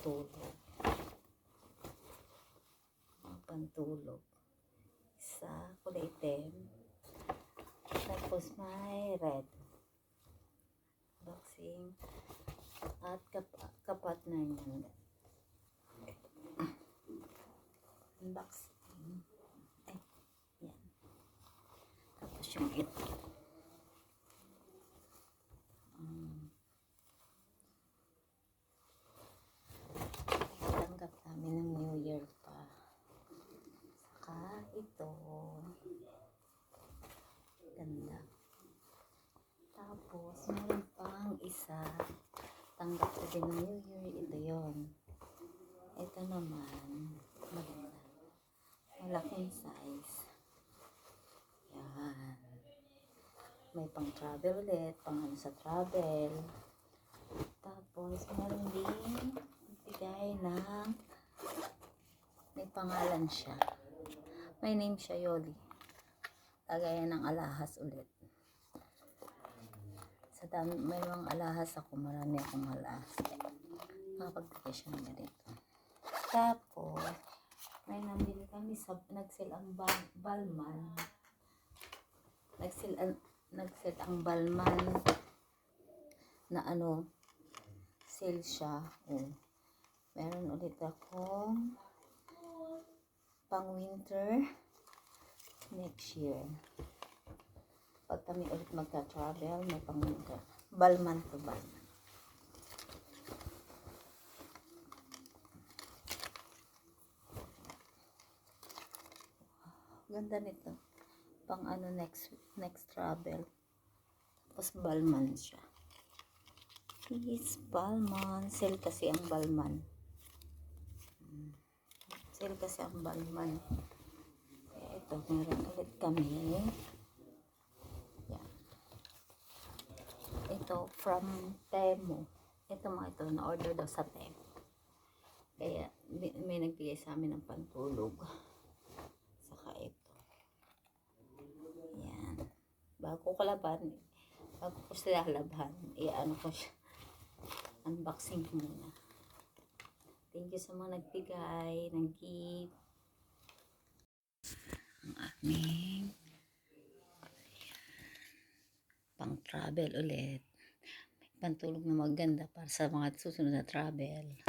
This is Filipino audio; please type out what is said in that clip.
pantulog. Pantulog. Isa, kulay itim. Tapos may red. Boxing. At kapatner niyan. Unboxing. Ay, yan. Tapos yung ito. Tanggap namin ng New Year pa. Saka ito. Ganda. Tapos, meron pang isa. Tanggap ko din ng New Year. Ito yon. Ito naman. Maganda. Malaking size. Yan. May pang travel ulit. Pang ano sa travel. Tapos, meron din bigay ng may pangalan siya. May name siya, Yoli. Lagayan ng alahas ulit. Sa dami, may mga alahas ako. Marami akong alahas. Nakapagbigay siya ng ganito. Tapos, may nabili kami sa nag-sell ang Balman. Nag-sell ang Balman na ano, sale siya. Oh. Meron ulit akong pang winter next year. Pag kami ulit magta-travel, may pang winter. Balman to Balman. Ganda nito. Pang ano next travel. Tapos Balman siya. Please, Balman. Sale kasi ang Balman. Sale kasi ang Balman. Ito, meron ulit kami. Yan. Ito, from Temu. Ito mga ito, na-order daw sa Temu. Kaya, may nagbigay sa amin ng pantulog. Saka ito. Yan. Bago ko sila laban, ano ko siya. Unboxing ko muna. Thank you sa mga nagbigay ng gift. Ang aming pang travel ulit. May pantulog na maganda para sa mga susunod na travel.